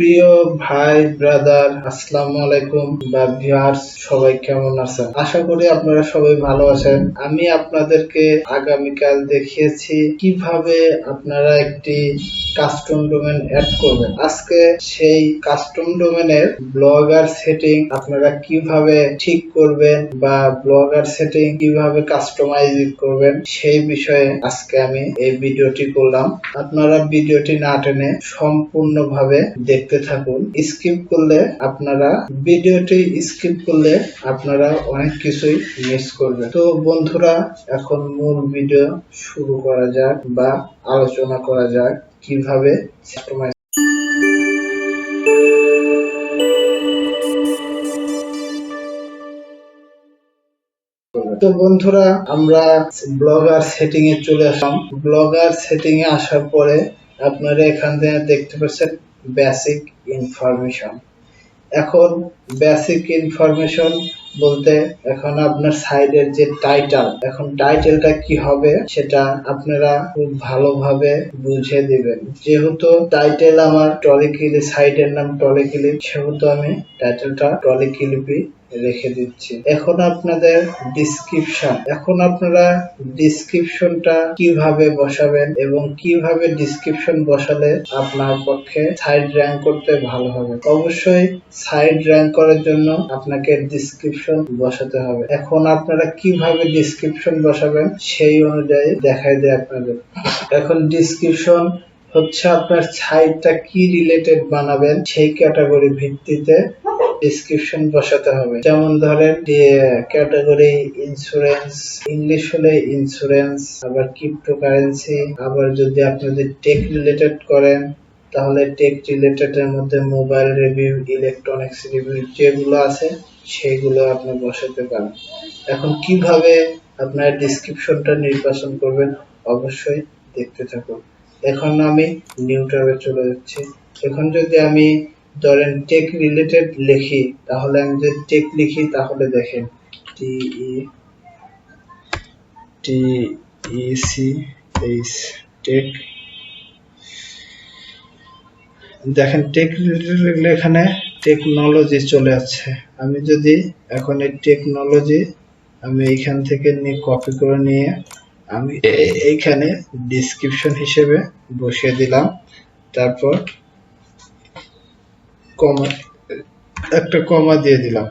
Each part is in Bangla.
প্রিয় ভাই ব্রাদার, আসসালামু আলাইকুম বা ভিউয়ার্স, সবাই কেমন আছেন? আশা করি আপনারা সবাই ভালো আছেন। আমি আপনাদেরকে আগামীকাল দেখিয়েছি কিভাবে আপনারা একটি কাস্টম ডোমেন অ্যাড করবেন। আজকে সেই কাস্টম ডোমেনের ব্লগার সেটিং আপনারা কিভাবে ঠিক করবেন বা ব্লগার সেটিং কিভাবে কাস্টমাইজ করবেন সেই বিষয়ে আজকে আমি এই ভিডিওটি করলাম। আপনারা ভিডিওটি না টেনে সম্পূর্ণভাবে দেখতে থাকুন। ভিডিওটি স্কিপ করলে আপনারা অনেক কিছুই মিস করবেন। তো বন্ধুরা, এখন মূল ভিডিও শুরু করা যাক বা আলোচনা করা যাক কিভাবে কাস্টমাইজ। তো বন্ধুরা, আমরা ব্লগার সেটিং এ চলে আসলাম। ব্লগার সেটিং এ আসার পরে আপনারা এখান থেকে দেখতে পাচ্ছেন বেসিক ইনফরমেশন। এখন বেসিক ইনফরমেশন বলতে এখন আপনার সাইডের যে টাইটেল, এখন টাইটেলটা কি হবে সেটা আপনারা খুব ভালোভাবে বুঝে দিবেন। যেহেতু টাইটেল আমার টলিকিলি, সাইডের নাম টলিকিলি, সেহেতু আমি টাইটেলটা টলিকিলিপি রেখে দিচ্ছি। এখন আপনাদের ডিসক্রিপশন, এখন আপনারা ডিসক্রিপশনটা কিভাবে বসাবেন এবং কিভাবে ডিসক্রিপশন বসালে আপনার পক্ষে সাইড র্যাঙ্ক করতে ভালো হবে। অবশ্যই সাইড র্যাঙ্ক করার জন্য আপনাকে ডিসক্রিপশন বসাতে হবে। এখন আপনারা কিভাবে ডিসক্রিপশন বসাবেন সেই অনুযায়ী দেখাই দেয় আপনাদের। এখন ডিসক্রিপশন হচ্ছে আপনার সাইটটা কি রিলেটেড বানাবেন সেই ক্যাটাগরি ভিত্তিতে ডিসক্রিপশন বসাতে হবে। যেমন ধরেন ক্যাটাগরি ইন্স্যুরেন্স, ইংলিশ হলে ইন্স্যুরেন্স, আবার ক্রিপ্টোকারেন্সি, আবার যদি আপনাদের টেক রিলেটেড করেন তাহলে টেক রিলেটেড এর মধ্যে মোবাইল রিভিউ, ইলেকট্রনিক্স রিভিউ যেগুলো আছে সেগুলো আপনি বসাতে পারেন। এখন কিভাবে আপনার ডিসক্রিপশনটা নির্বাচন করবেন অবশ্যই দেখতে থাকুন। এখন আমি নিউ ট্যাবে চলে যাচ্ছি। এখন যদি আমি ধরেন টেক রিলেটেড লিখি, তাহলে আমি যদি টেক লিখি তাহলে দেখেন TECH টেক, দেখেন টেক রিলেটেড এখানে টেকনোলজি চলে আসছে। আমি যদি এখন এই টেকনোলজি আমি এইখান থেকে নিয়ে কপি করে নিয়ে আমি এইখানে ডিসক্রিপশন হিসেবে বসিয়ে দিলাম। তারপর একটা কমা দিয়ে দিলাম।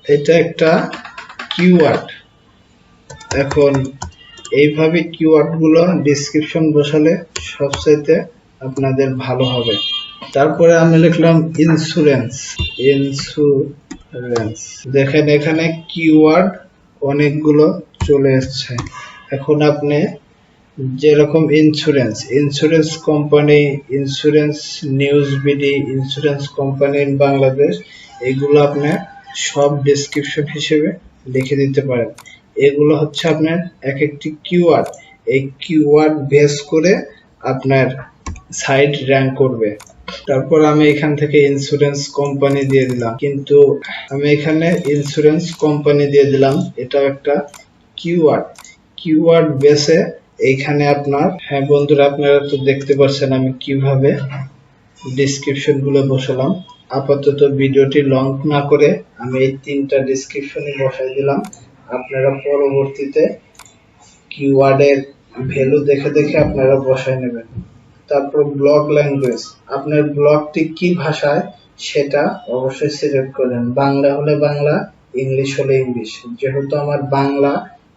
এটা একটা কিওয়ার্ড। এখন এইভাবে কিওয়ার্ড গুলো ডিসক্রিপশন বসালে সবচাইতে আপনাদের ভালো হবে। তারপরে আমি লিখলাম ইন্স্যুরেন্স। দেখেন এখানে কিওয়ার্ড অনেকগুলো চলে এসছে। এখন আপনি যেরকম insurance company, insurance news BD, insurance company in Bangladesh, এগুলো আপনি সব ডেসক্রিপশন হিসেবে লিখে দিতে পারেন। এগুলো হচ্ছে আপনার এক একটি কিওয়ার্ড। এই কিওয়ার্ড বেস করে আপনার সাইট র্যাঙ্ক করবে। তারপর আমি এখান থেকে ইন্স্যুরেন্স কোম্পানি দিয়ে দিলাম, কিন্তু আমি এখানে ইন্স্যুরেন্স কোম্পানি দিয়ে দিলাম, এটাও একটা কিওয়ার্ড বেসে এইখানে আপনার। হ্যাঁ বন্ধুরা, আপনারা তো দেখতে পাচ্ছেন আমি কিভাবে ডিসক্রিপশন গুলো বসালাম। আপাতত ভিডিওটি লং না করে আমি এই তিনটা ডিসক্রিপশনে বসাই দিলাম। আপনারা পরবর্তীতে কিওয়ার্ডের ভ্যালু দেখে দেখে আপনারা বসায় নেবেন। তারপর ব্লগ ল্যাঙ্গুয়েজ, আপনার ব্লগটি কি ভাষায় সেটা অবশ্যই সিলেক্ট করেন। বাংলা হলে বাংলা, ইংলিশ হলে ইংলিশ। যেহেতু আমার বাংলা,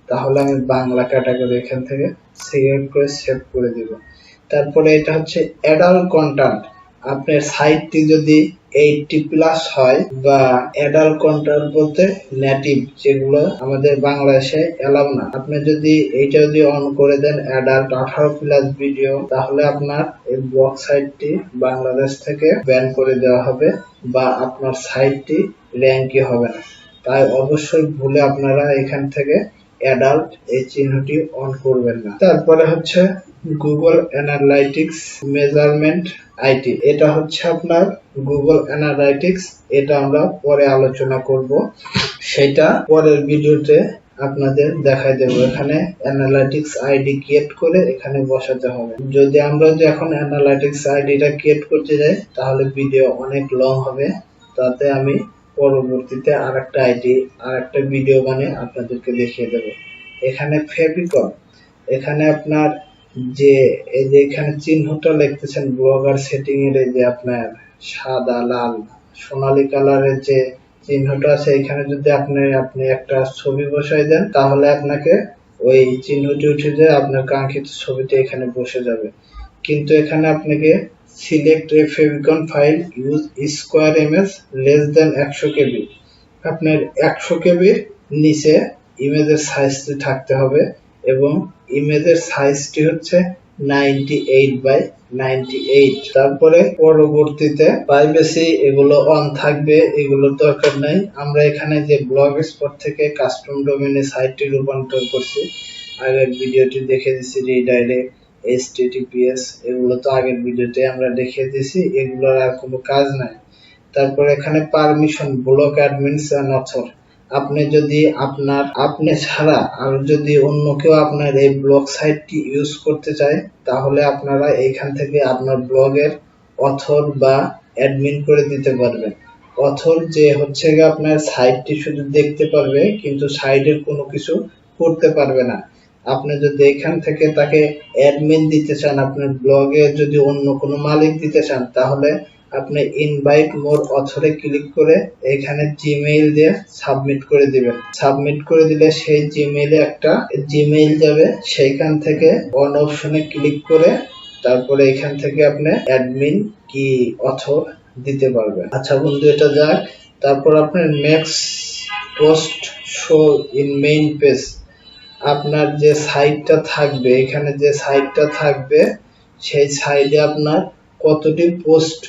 তাহলে আমি বাংলা ক্যাটাগরি এখান থেকে সিলেক্ট করে সেভ করে দিব। তারপরে এটা হচ্ছে অ্যাডাল্ট কন্টেন্ট। আপনার সাইটটি যদি 80+ হয় বা অ্যাডাল্ট কন্টেন্ট বলতে নেটিভ, যেগুলো আমাদের বাংলাদেশে এলাও না, আপনি যদি এইটা যদি অন করে দেন অ্যাডাল্ট 18+ ভিডিও, তাহলে আপনার এই ব্লগ সাইটটি বাংলাদেশ থেকে ব্যান করে দেওয়া হবে বা আপনার সাইটটি র্যাঙ্কই হবে না। তাই অবশ্যই ভুলে আপনারা এখান থেকে অ্যাডাল্ট এই চিহ্নটি অন করবেন না। তারপরে হচ্ছে গুগল অ্যানালাইটিক্স মেজারমেন্ট আইটি, এটা হচ্ছে আপনার গুগল অ্যানালাইটিক্স। এটা আমরা পরে আলোচনা করব, সেটা পরের ভিডিওতে আপনাদের দেখাই দেব। এখানে অ্যানালাইটিক্স আইডি ক্রিয়েট করে এখানে বসাতে হবে। যদি আমরা এখন অ্যানালাইটিক্স আইডিটা ক্রিয়েট করতে যাই তাহলে ভিডিও অনেক লং হবে, তাতে আমি পরবর্তীতে আরেকটা ভিডিও বানিয়ে আপনাদেরকে দেখিয়ে দেব। এখানে ফেভিকল, এখানে আপনার যে এই যে এখানে চিহ্নটা লিখতেছেন ব্লগার সেটিং এর, এই যে আপনার সাদা লাল সোনালী কালারের যে চিহ্নটা আছে, এখানে যদি আপনি একটা ছবি বসাই দেন তাহলে আপনাকে ওই চিহ্নটি উঠে যায়, আপনার কাঙ্ক্ষিত ছবিটি এখানে বসে যাবে। কিন্তু এখানে আপনাকে সিলেক্ট এ favicon file use square image less than 100 কেবি, আপনার 100 কেবির নিচে ইমেজের সাইজটি থাকতে হবে এবং ইমেজের সাইজটি হচ্ছে 98/98। তারপরে পরবর্তীতে প্রাইভেসি এগুলো অন থাকবে, এগুলোর দরকার নাই। আমরা এখানে যে ব্লগ স্পট থেকে কাস্টম ডোমেইনে সাইটটি রূপান্তর করছি, আগের ভিডিওটি দেখে দিচ্ছি, রিডাইরেক্ট HTTPS এগুলো তো আগের ভিডিওতে আমরা দেখিয়ে দিয়েছি, এগুলোর আর কোনো কাজ নাই। তারপর এখানে permission block admins and author, আপনি যদি আপনি ছাড়া আর যদি অন্য কেউ আপনার এই ব্লগ সাইটটি ইউজ করতে চায় তাহলে আপনারা এইখান থেকে আপনার ব্লগের অথর বা অ্যাডমিন করে দিতে পারবেন। অথর যে হচ্ছে আপনার সাইটটি শুধু দেখতে পারবে কিন্তু সাইটের কোনো কিছু করতে পারবে না। আপনি যদি এখান থেকে তাকে অ্যাডমিন দিতে চান, আপনার ব্লগে যদি অন্য কোনো মালিক দিতে চান তাহলে আপনি ইনভাইট মোর অথরে ক্লিক করে এখানে জিমেইল দিয়ে সাবমিট করে দিবেন। সাবমিট করে দিলে সেই জিমেইলে একটা জিমেইল যাবে, সেইখান থেকে অন অপশনে ক্লিক করে তারপরে এখান থেকে আপনি অ্যাডমিন কি অথর দিতে পারবেন। আচ্ছা বন্ধু, এটা যাক। তারপর আপনার next post show in main page, আপনার যে সাইটটা থাকবে, এখানে যে সাইটটা থাকবে সেই সাইটে আপনার কতটি পোস্ট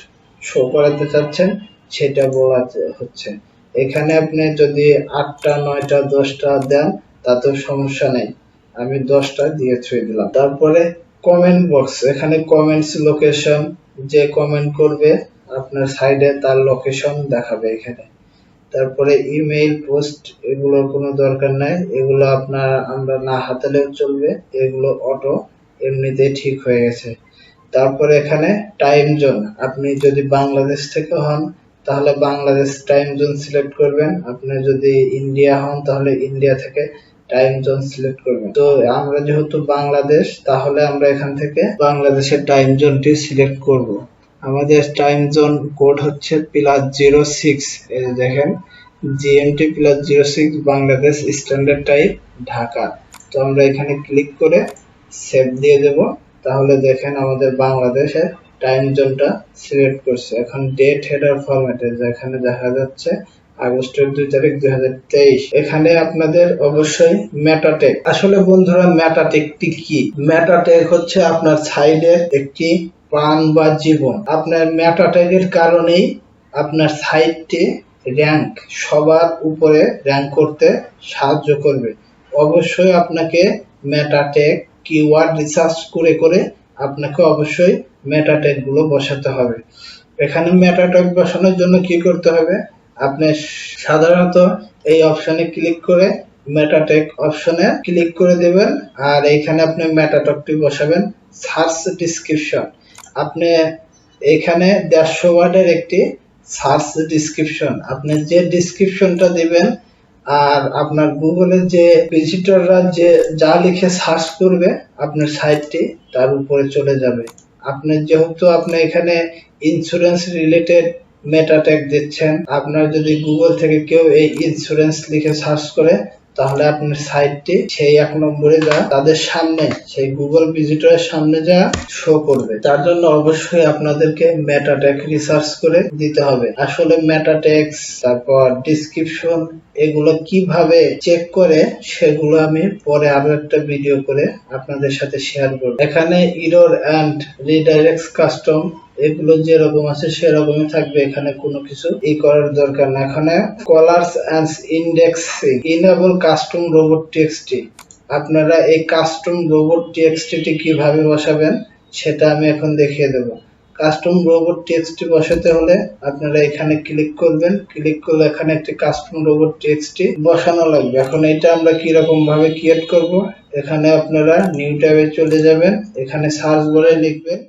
শো করাতে চাচ্ছেন সেটা বলা হচ্ছে। এখানে আপনি যদি 8টা 9টা 10টা দেন তাতেও সমস্যা নেই, আমি 10টা দিয়ে ছুঁয়ে দিলাম। তারপরে কমেন্ট বক্স, এখানে কমেন্টস লোকেশন, যে কমেন্ট করবে আপনার সাইডে তার লোকেশন দেখাবে এখানে। তারপরে ইমেইল পোস্ট এগুলোর কোনো দরকার নাই, এগুলো আমরা না হাতালেও চলবে, এগুলো অটো এমনিতেই ঠিক হয়ে গেছে। তারপরে এখানে টাইম জোন, আপনি যদি বাংলাদেশ থেকে হন তাহলে বাংলাদেশ টাইম জোন সিলেক্ট করবেন, আপনি যদি ইন্ডিয়া হন তাহলে ইন্ডিয়া থেকে টাইম জোন সিলেক্ট করবেন। তো আমরা যেহেতু বাংলাদেশ, তাহলে আমরা এখান থেকে বাংলাদেশের টাইম জোনটি সিলেক্ট করব। আমাদের টাইম জোন কোড হচ্ছে +06, এই দেখেন GMT +06 Bangladesh standard time Dhaka. তো আমরা এখানে ক্লিক করে সেভ দিয়ে দেব, তাহলে দেখেন আমাদের বাংলাদেশের টাইম জোনটা সিলেক্ট করছে। এখন ডেট হেডার ফরম্যাটে যেখানে দেখা যাচ্ছে আগস্টের 2 তারিখ 2023, এখানে আপনাদের অবশ্যই মেটা ট্যাগ। আসলে বন্ধুরা মেটা ট্যাগটি কি? মেটা ট্যাগ হচ্ছে আপনার সাইডের একটি প্রাণ বা জীবন। আপনার মেটা ট্যাগের কারণেই আপনার সাইটটি র্যাঙ্ক সবার উপরে র্যাঙ্ক করতে সাহায্য করবে। অবশ্যই আপনাকে মেটা ট্যাগ কিওয়ার্ড রিসার্চ করে করে আপনাকে অবশ্যই মেটা ট্যাগ গুলো বসাতে হবে। এখানে মেটা ট্যাগ বসানোর জন্য কি করতে হবে, আপনি সাধারণত এই অপশনে ক্লিক করে মেটা ট্যাগ অপশনে ক্লিক করে দেবেন, আর এইখানে আপনি মেটা ট্যাগটি বসাবেন সার্চ ডেসক্রিপশন। আপনি এখানে 150 ওয়ার্ডের একটি সার্চ ডেসক্রিপশন, আপনি যে ডেসক্রিপশনটা দিবেন আর আপনার গুগলের যে ভিজিটররা যে যা লিখে সার্চ করবে আপনার সাইটটি তার উপরে চলে যাবে। আপনি যেহেতু আপনি এখানে ইন্স্যুরেন্স রিলেটেড মেটা ট্যাগ দিচ্ছেন, আপনার যদি গুগল থেকে কেউ এই ইন্স্যুরেন্স লিখে সার্চ করে তাহলে আপনার সাইটটি সেই 1 নম্বরে যা তাদের সামনে, সেই গুগল ভিজিটরের সামনে যা শো করবে। তার জন্য অবশ্যই আপনাদেরকে মেটা ট্যাগ রিসার্চ করে দিতে হবে। আসলে মেটা ট্যাগস তারপর ডেসক্রিপশন এগুলো কিভাবে চেক করে সেগুলো আমি পরে আরো একটা ভিডিও করে আপনাদের সাথে শেয়ার করব। এখানে এরর এন্ড রিডাইরেক্টস কাস্টম এগুলো যেরকম আছে সেরকমই থাকবে, এখানে কোনো কিছু করার দরকার না। এখানে crawlers and indexing enable custom robot টেক্সটি, আপনারা এই কাস্টম রোবট টেক্সটি কিভাবে বসাবেন সেটা আমি এখন দেখিয়ে দেব। কাস্টম রোবট টেক্সট বসাতে হলে আপনারা এখানে ক্লিক করবেন, ক্লিক করলে এখানে একটি কাস্টম রোবট টেক্সট বসানো লাগবে। এখন এটা আমরা কি রকম ভাবে ক্রিয়েট করব, এখানে আপনারা নিউ ট্যাবে চলে যাবেন, এখানে সার্চ বলে লিখবেন।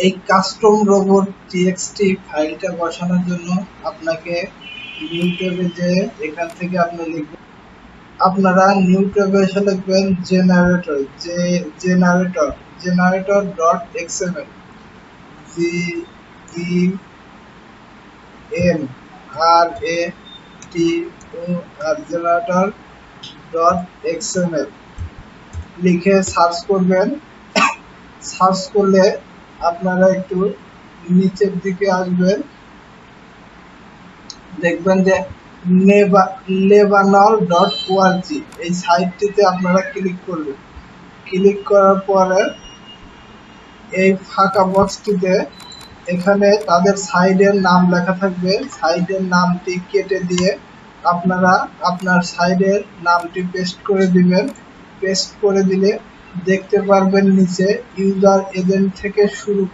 এই কাস্টম রোবট টিএক্সটি ফাইলটা বসানোর জন্য আপনাকে নিউ ট্যাবে যে এখান থেকে আপনি লিখবেন, আপনারা নিউ ট্যাবে এসে লিখবেন generator, generator dot XML, generator dot XML লিখে সার্চ করবেন। সার্চ করলে আপনারা একটু নিচের দিকে আসবেন, দেখবেন যে lebanol.org এই সাইটটিতে আপনারা ক্লিক করবেন। ক্লিক করার পরে এই ফাঁকা বক্সটিতে এখানে তাদের সাইডের নাম লেখা থাকবে, সাইডের নামটি কেটে দিয়ে আপনারা আপনার সাইডের নামটি পেস্ট করে দিবেন। পেস্ট করে দিলে দেখতে পারবেন নিচে ইউজার এজেন্ট থেকে শুরু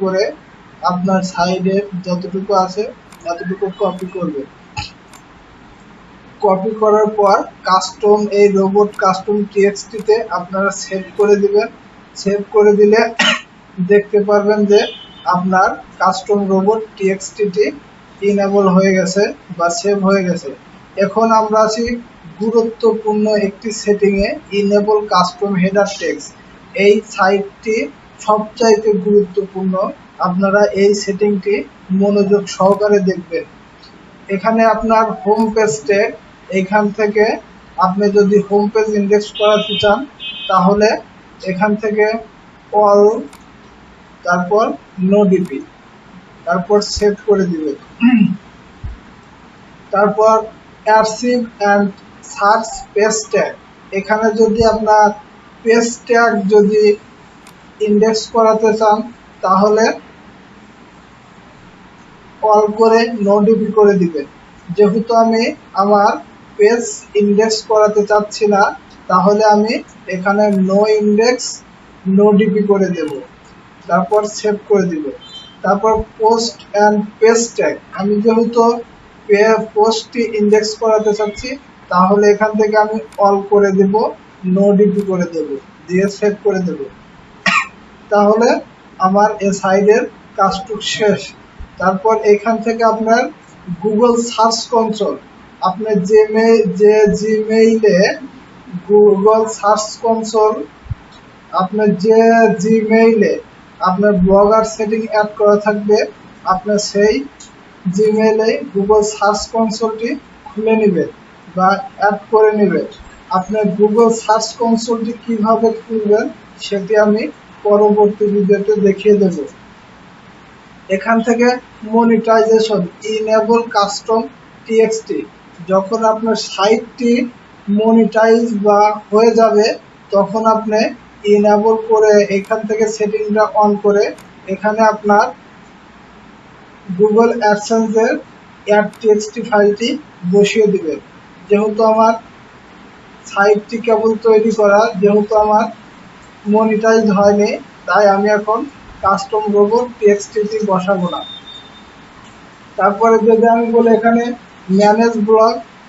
করে আপনার সাইডের যতটুকু আছে ততটুকু কপি করবেন। কপি করার পর কাস্টম এই রোবট কাস্টম টিএক্সটিতে আপনারা সেভ করে দিবেন। সেভ করে দিলে দেখতে পারবেন যে আপনার কাস্টম রোবট টিএক্সটিটি ইনেবল হয়ে গেছে বা সেভ হয়ে গেছে। এখন আমরা আছি গুরুত্বপূর্ণ একটি সেটিংয়ে, ইনেবল কাস্টম হেডার টেক্সট। এই সাইটটি সবচাইতে গুরুত্বপূর্ণ, আপনারা এই সেটিংটি মনোযোগ সহকারে দেখবেন। এখানে আপনার হোম পেজে, এখান থেকে আপনি যদি হোম পেজ ইন্ডেক্স করাতে চান তাহলে এখান থেকে অল, তারপর নো ডিপি, তারপর সেভ করে দিবেন। তারপর অ্যারসিভ অ্যান্ড সার্চ পেজ ট্যাগ, এখানে যদি আপনার পেজ ট্যাগ যদি ইন্ডেক্স করাতে চান তাহলে অল করে নো ডিপি করে দিবেন। যেহেতু আমি আমার পেজ ইন্ডেক্স করাতে চাচ্ছি না তাহলে আমি এখানে নো ইন্ডেক্স নো ডিপি করে দেব, তারপর সেভ করে দিব। তারপর পোস্ট অ্যান্ড পেজ ট্যাগ, আমি যেহেতু পোস্টটি ইন্ডেক্স করাতে চাচ্ছি তাহলে এখান থেকে আমি অল করে দেব, নো ডিপি করে দেব, দিয়ে সেভ করে দেব। তাহলে আমার এই সাইডের কাজটুক শেষ। তারপর এখান থেকে আপনার গুগল সার্চ কনসোল, আপনার যে জিমেইলে গুগল সার্চ কনসোল, আপনার যে জিমেইলে আপনার ব্লগার সেটিং অ্যাড করা থাকবে, আপনার সেই জিমেইলে গুগল সার্চ কনসোলটি খুলে নেবেন বা অ্যাড করে নেবেন। আপনার গুগল সার্চ কনসোলটি কিভাবে খুলবেন সেটি আমি পরবর্তী ভিডিওতে দেখিয়ে দেব। এখান থেকে মনিটাইজেশন, ইনেবল কাস্টম টিএক্সটি, যখন আপনার সাইটটি মনিটাইজ বা হয়ে যাবে তখন আপনি ইনেবল করে এখান থেকে সেটিংটা অন করে এখানে আপনার গুগল অ্যাডসেন্সের অ্যাড টিএক্সটি ফাইলটি বসিয়ে দিবেন। যেহেতু আমার সাইটটি কেবল তৈরি করা, যেহেতু আমার মনিটাইজ হয়নি, তাই আমি এখন কাস্টম রোবট টিএক্সটি বসাবো না। তারপরে যদি আমি বলি এখানে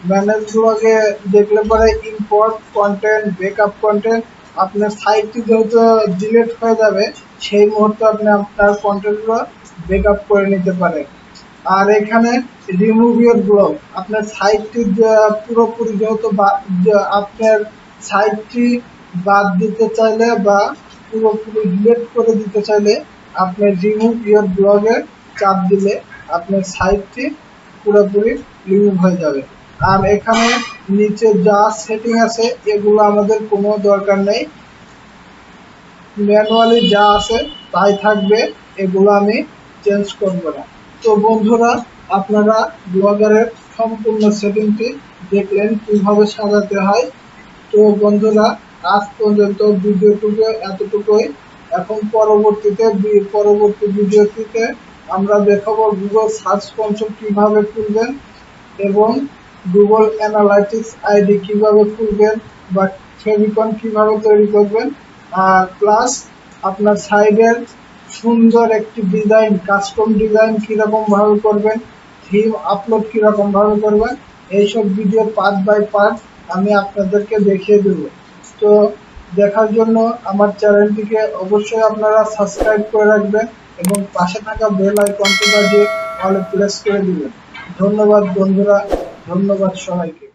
ম্যানেজ ব্লগে দেখলে পরে ইম্পোর্ট কন্টেন্ট, ব্যাকআপ কন্টেন্ট, আপনার সাইটটি যেহেতু ডিলিট হয়ে যাবে সেই মুহূর্তে আপনি আপনার কন্টেন্টগুলো ব্যাকআপ করে নিতে পারেন। আর এখানে রিমুভ ইউর ব্লগ, আপনার সাইটটি পুরোপুরি যেহেতু আপনার সাইটটি বাদ দিতে চাইলে বা পুরোপুরি ডিলিট করে দিতে চাইলে আপনি রিমুভ ইউর ব্লগে চাপ দিলে আপনার সাইটটি পুরোপুরি রিমুভ হয়ে যাবে। আর এখানে নিচে যা সেটিং আছে এগুলো আমাদের কোনো দরকার নেই, ম্যানুয়ালি যা আছে তাই থাকবে, এগুলো আমি চেঞ্জ করব না। তো বন্ধুরা, আপনারা ব্লগারের সম্পূর্ণ সেটিংটি দেখলেন কিভাবে সাজাতে হয়। তো বন্ধুরা, আজ পর্যন্ত ভিডিওটুকু এতটুকুই। এখন পরবর্তী ভিডিওটিতে আমরা দেখাবো গুগল সার্চ কনসোল কিভাবে খুলবেন এবং গুগল অ্যানালাইটিক্স আইডি কিভাবে খুলবেন বা ফেভিকন কিভাবে তৈরি করবেন, আর প্লাস আপনার সাইডের সুন্দর একটি ডিজাইন, কাস্টম ডিজাইন কিরকম ভাবে করবেন, থিম আপলোড কিরকম ভাবে করবেন, এইসব ভিডিও পার্ট বাই পার্ট আমি আপনাদেরকে দেখিয়ে দেব। তো দেখার জন্য আমার চ্যানেলটিকে অবশ্যই আপনারা সাবস্ক্রাইব করে রাখবেন এবং পাশে থাকা বেল আইকনটি বাজিয়ে অলে প্রেস করে দিবেন। ধন্যবাদ বন্ধুরা, ধন্যবাদ সবাইকে।